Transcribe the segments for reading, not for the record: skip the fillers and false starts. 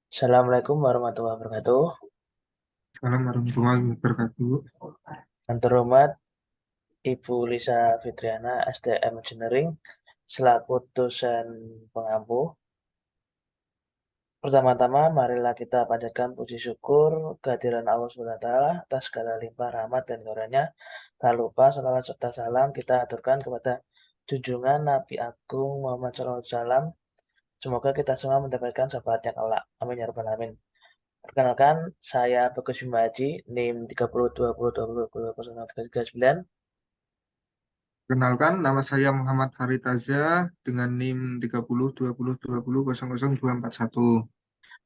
Assalamualaikum warahmatullahi wabarakatuh. Assalamualaikum warahmatullahi wabarakatuh. Yang terhormat Ibu Lisa Fitriana, SDM Engineering, selaku dosen pengampu. Pertama-tama, marilah kita panjatkan puji syukur kehadiran Allah SWT atas segala limpah rahmat dan karunia. Tak lupa salawat serta salam kita aturkan kepada junjungan Nabi Agung Muhammad SAW. Semoga kita semua mendapatkan syafaatnya kelak. Amin ya rabbal alamin. Perkenalkan, saya Bagus Bima Haji, NIM 3020202039. Kenalkan, nama saya Muhammad Farid Taza dengan NIM 302020200241.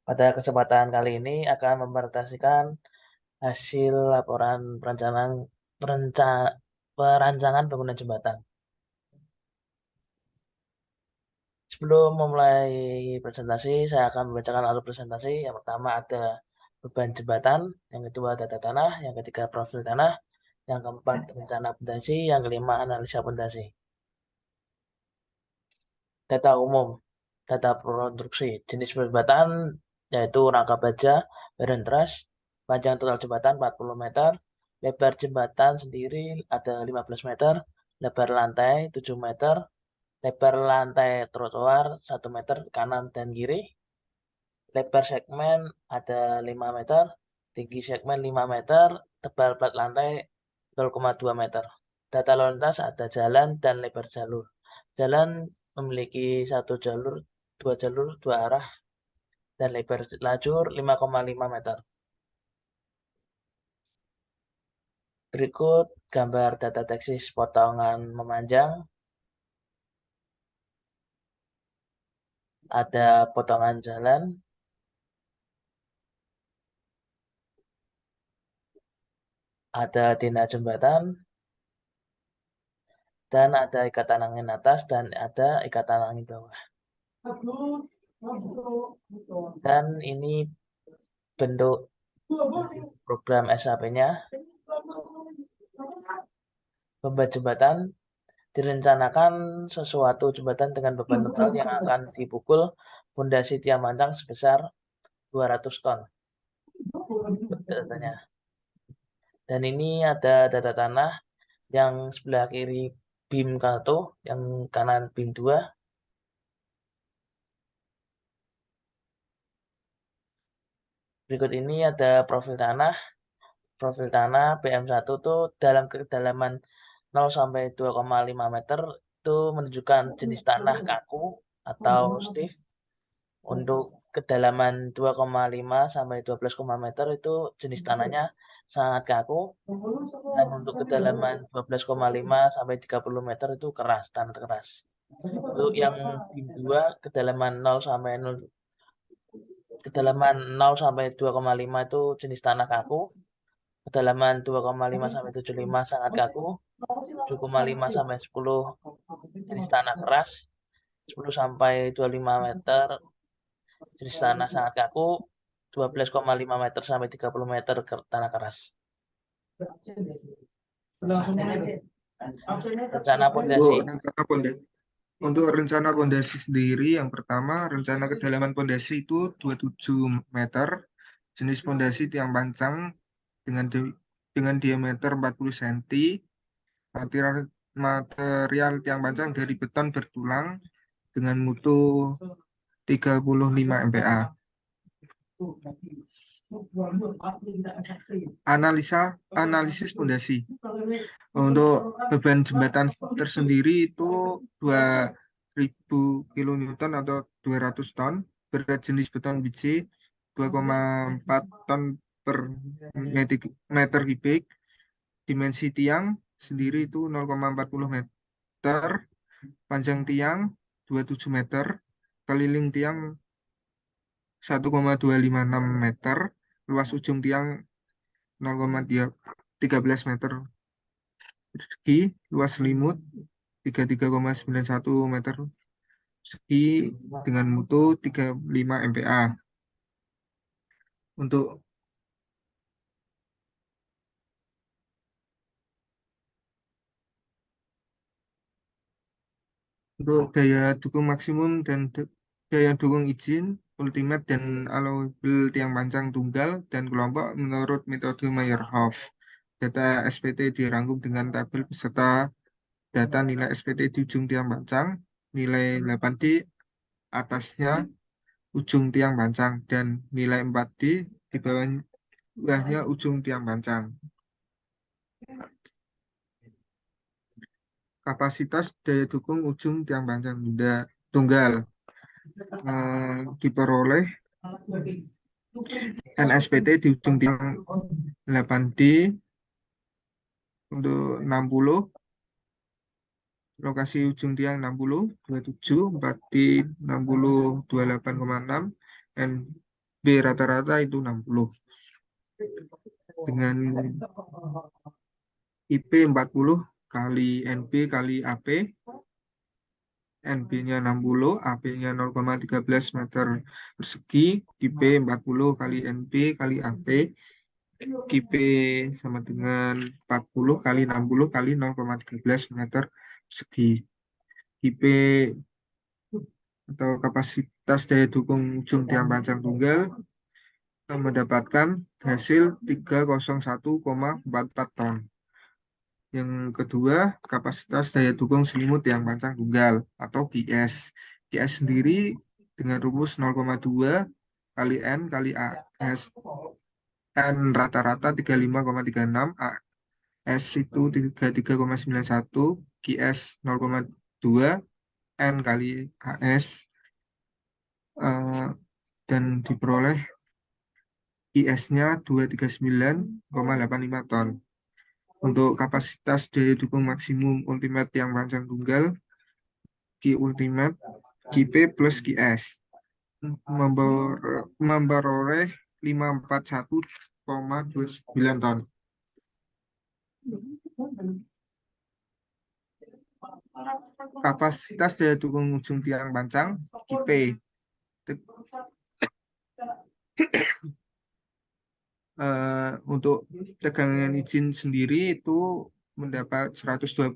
Pada kesempatan kali ini akan mempresentasikan hasil laporan perancangan bangunan jembatan. Sebelum memulai presentasi, saya akan membacakan alur presentasi. Yang pertama ada beban jembatan, yang kedua data tanah, yang ketiga profil tanah, yang keempat rencana pondasi, yang kelima analisa pondasi. Data umum, data produksi, jenis jembatan yaitu rangka baja, badan truss, panjang total jembatan 40 meter, lebar jembatan sendiri ada 15 meter, lebar lantai 7 meter, lebar lantai trotoar 1 meter kanan dan kiri, lebar segmen ada 5 meter, tinggi segmen 5 meter, tebal plat lantai 0,2 meter. Data lalu lintas ada jalan dan lebar jalur. Jalan memiliki satu jalur, dua jalur, dua arah, dan lebar lajur 5,5 meter. Berikut gambar data teknis potongan memanjang. Ada potongan jalan, ada tina jembatan, dan ada ikatan angin atas dan ada ikatan angin bawah. Dan ini bentuk program SAP-nya. Beban jembatan direncanakan sesuatu jembatan dengan beban netral yang akan dipukul pondasi tiang panjang sebesar 200 ton. Datanya. Dan ini ada data tanah yang sebelah kiri BIM 1, yang kanan BIM 2. Berikut ini ada profil tanah. Profil tanah PM1 tuh dalam kedalaman 0 sampai 2,5 meter itu menunjukkan jenis tanah kaku atau stiff. Untuk kedalaman 2,5 sampai 12 meter itu jenis tanahnya sangat kaku. Dan untuk kedalaman 12,5 sampai 30 meter itu keras, tanah keras. Untuk yang BIM 2 kedalaman 0 sampai 2,5 itu jenis tanah kaku. Kedalaman 2,5 sampai 75 sangat kaku. 7,5 sampai 10 jenis tanah keras. 10 sampai 25 meter jenis tanah sangat kaku. 12,5 meter sampai 30 meter tanah keras. Rencana Untuk pondasi. rencana pondasi, untuk rencana pondasi sendiri, yang pertama, rencana kedalaman pondasi itu 27 meter, jenis pondasi tiang pancang dengan diameter 40 cm, material material tiang pancang dari beton bertulang dengan mutu 35 MPa. Analisis pondasi. Untuk beban jembatan tersendiri itu 2.000 kilonewton atau 200 ton. Berat jenis beton biji 2,4 ton per meter kubik. Dimensi tiang sendiri itu 0,40 meter. Panjang tiang 27 meter. Keliling tiang 1,256 meter. Luas ujung tiang 0,13 meter persegi, luas selimut 33,91 meter persegi dengan mutu 35 MPa. Untuk untuk daya dukung maksimum dan daya dukung izin, ultimate dan allowable tiang panjang tunggal dan kelompok menurut metode Meyerhof. Data SPT dirangkum dengan tabel beserta data nilai SPT di ujung tiang panjang, nilai 8D atasnya ujung tiang panjang, dan nilai 4D di bawahnya ujung tiang panjang. Kapasitas daya dukung ujung tiang panjang tunggal diperoleh NSPT di ujung tiang 8D untuk 60, lokasi ujung tiang 60, 27, 4D 60, 28,6, dan B rata-rata itu 60. Dengan IP 40 kali NB kali AP, NB-nya 60, AP-nya 0,13 meter persegi, IP 40 kali NB kali AP, IP sama dengan 40 kali 60 kali 0,13 meter persegi. IP atau kapasitas daya dukung ujung tiang panjang tunggal mendapatkan hasil 301,44 ton. Yang kedua, kapasitas daya dukung selimut tiang panjang tunggal atau GS. GS sendiri dengan rumus 0,2 kali N kali AS. N rata-rata 35,36, AS itu 33,91, GS 0,2, N kali AS, dan diperoleh IS-nya 239,85 ton. Untuk kapasitas daya dukung maksimum ultimate yang panjang tunggal, Q ultimate, QP plus QS, memperoleh 541,29 ton. Kapasitas daya dukung ujung tiang panjang, QP, untuk tegangan izin sendiri itu mendapat 120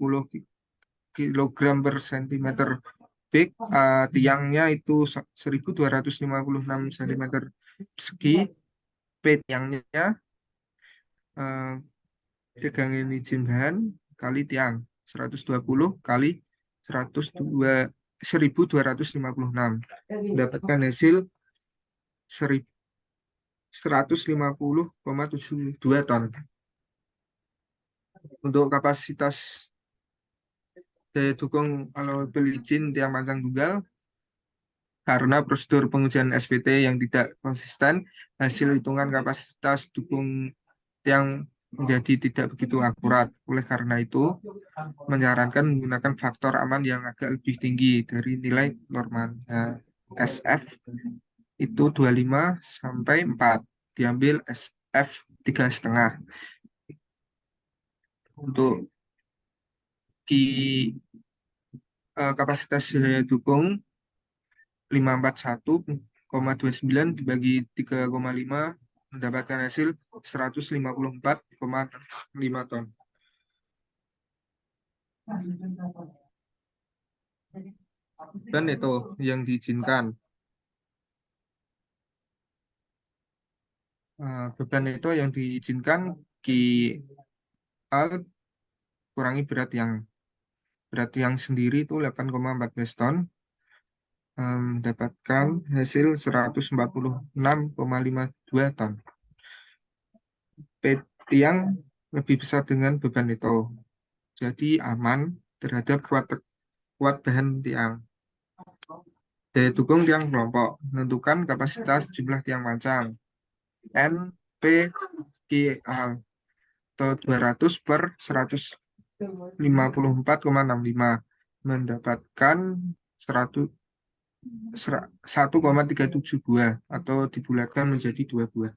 kilogram per sentimeter kubik, tiangnya itu 1256 cm persegi, P tiangnya, tegangan izin bahan kali tiang 120 kali 1256, mendapatkan hasil 150,72 ton. Untuk kapasitas daya dukung allowable izin tiang panjang tunggal, karena prosedur pengujian SPT yang tidak konsisten, hasil hitungan kapasitas dukung tiang menjadi tidak begitu akurat. Oleh karena itu, menyarankan menggunakan faktor aman yang agak lebih tinggi dari nilai normalnya. SF itu 25 sampai 4, diambil SF 3,5. Untuk kapasitas daya dukung 541,29 dibagi 3,5 mendapatkan hasil 154,5 ton. Dan itu yang diizinkan. Beban itu yang diizinkan KL kurangi berat yang sendiri itu 8,14 ton, mendapatkan hasil 146,52 ton. P tiang lebih besar dengan beban itu, jadi aman terhadap kuat bahan tiang. Daya dukung tiang kelompok menentukan kapasitas jumlah tiang panjang N P K A atau 200 per 154,65, mendapatkan 1,372 atau dibulatkan menjadi 2 buah.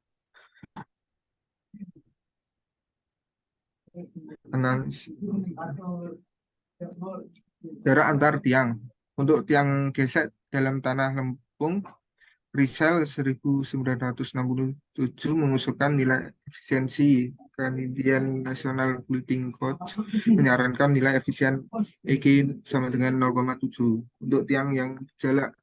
Jarak antar tiang. Untuk tiang gesek dalam tanah lempung, Rizal 1967 mengusulkan nilai efisiensi. Kemudian National Building Code menyarankan nilai efisien EG sama dengan 0,7. Untuk tiang yang jarak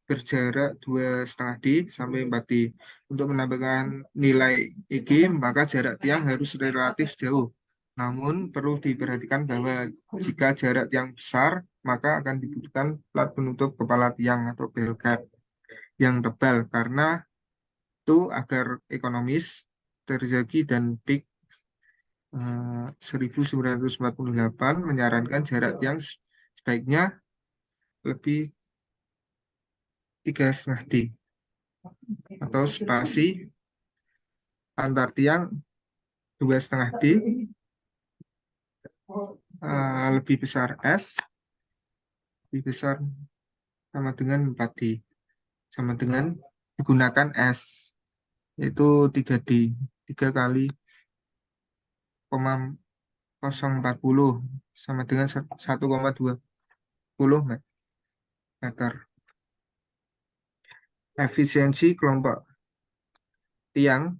berjarak 2,5 D sampai 4 D. Untuk menambahkan nilai EG, maka jarak tiang harus relatif jauh. Namun perlu diperhatikan bahwa jika jarak tiang besar, maka akan dibutuhkan plat penutup kepala tiang atau bell cap yang tebal karena itu agar ekonomis terjadi dan peak 1948 menyarankan jarak tiang sebaiknya lebih 3,5 D atau spasi antar tiang 2,5 D lebih besar S lebih besar sama dengan 4 D sama dengan digunakan S yaitu 3 D 3 kali 0,040 sama dengan 1,20 meter. Efisiensi kelompok tiang,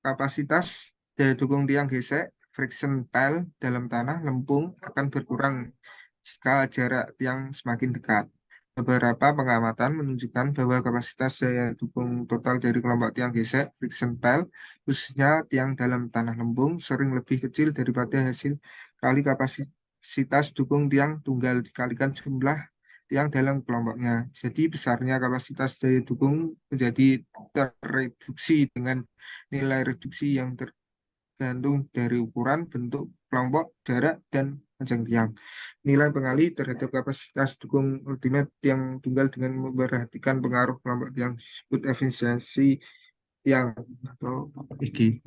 kapasitas daya dukung tiang gesek, friction pile dalam tanah lempung akan berkurang jika jarak tiang semakin dekat. Beberapa pengamatan menunjukkan bahwa kapasitas daya dukung total dari kelompok tiang gesek, friction pile, khususnya tiang dalam tanah lempung, sering lebih kecil daripada hasil kali kapasitas dukung tiang tunggal dikalikan jumlah tiang dalam kelompoknya. Jadi besarnya kapasitas daya dukung menjadi tereduksi dengan nilai reduksi yang tergantung dari ukuran, bentuk kelompok, jarak, dan panjang tiang. Nilai pengali terhadap kapasitas dukung ultimate tiang tunggal dengan memperhatikan pengaruh kelompok tiang disebut efisiensi tiang atau IG.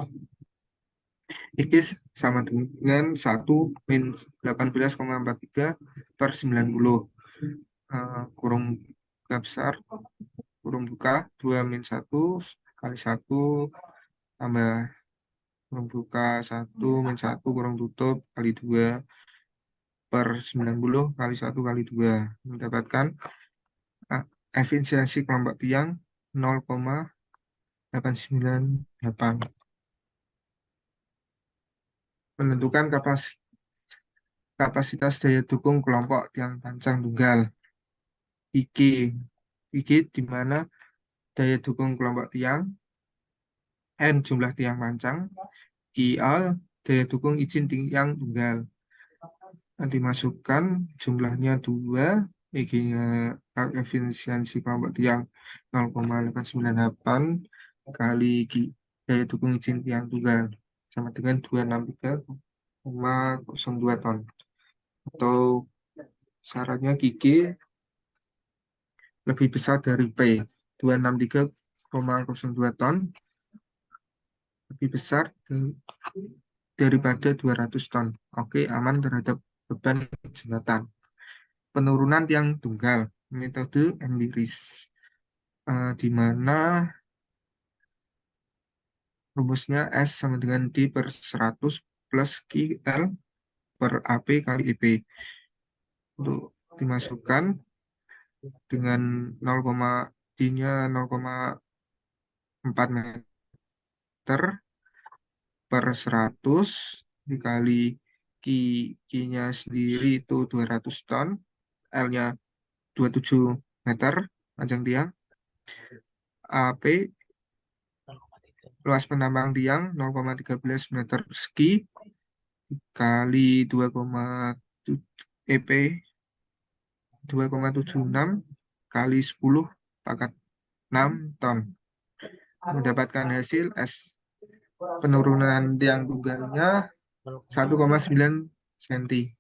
IG sama dengan 1 - 18,43/90 kurung buka besar kurung buka 2 - 1 kali 1 tambah kurung buka 1 - 1 kurung tutup kali 2/90 kali 1 kali 2 mendapatkan efisiensi kelompok tiang 0,898. Menentukan kapasitas daya dukung kelompok tiang panjang tunggal IG. IG di mana daya dukung kelompok tiang N jumlah tiang panjang IL daya dukung izin tiang tunggal. Nanti masukkan jumlahnya 2, EG-nya efisiensi kelompok tiang 0,898 kali daya dukung izin tiang tunggal sama dengan 263,02 ton. Atau syaratnya gigi lebih besar dari P 263,02 ton lebih besar daripada 200 ton. Oke, aman terhadap beban jembatan. Penurunan tiang tunggal, metode empiris, di mana rumusnya S sama dengan D per 100 plus QL per AP kali EP. Untuk dimasukkan dengan 0, D-nya 0,4 meter per 100 dikali Q-nya sendiri itu 200 ton, L-nya 27 meter panjang tiang, AP 0,3. luas penambang tiang 0,13 meter persegi kali 2,7 EP 2,76 kali 10 pangkat 6 ton. Mendapatkan hasil S penurunan tiang tunggalnya 1,9 cm.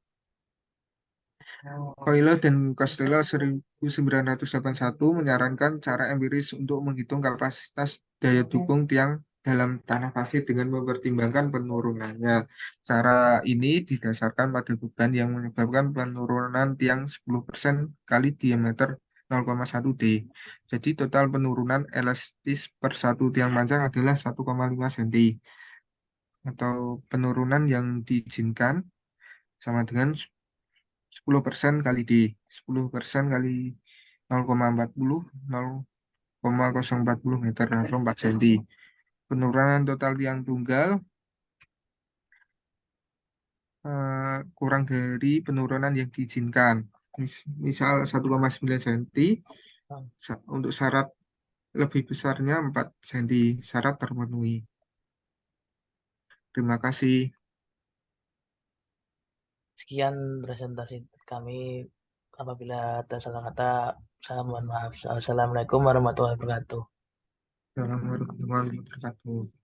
Coelho dan Costello 1981 menyarankan cara empiris untuk menghitung kapasitas daya dukung tiang dalam tanah pasir dengan mempertimbangkan penurunannya. Cara ini didasarkan pada beban yang menyebabkan penurunan tiang 10% kali diameter 0,1 D. Jadi total penurunan elastis per satu tiang panjang adalah 1,5 cm. Atau penurunan yang diizinkan sama dengan 10% kali D, 10% kali 0,40, 0,040 meter atau 4 cm. Penurunan total tiang tunggal kurang dari penurunan yang diizinkan. Misal 1,9 cm, Hmm. untuk syarat lebih besarnya 4 cm, syarat terpenuhi. Terima kasih. Sekian presentasi kami. Apabila ada salah kata, saya mohon maaf. Assalamualaikum warahmatullahi wabarakatuh. Assalamualaikum warahmatullahi wabarakatuh.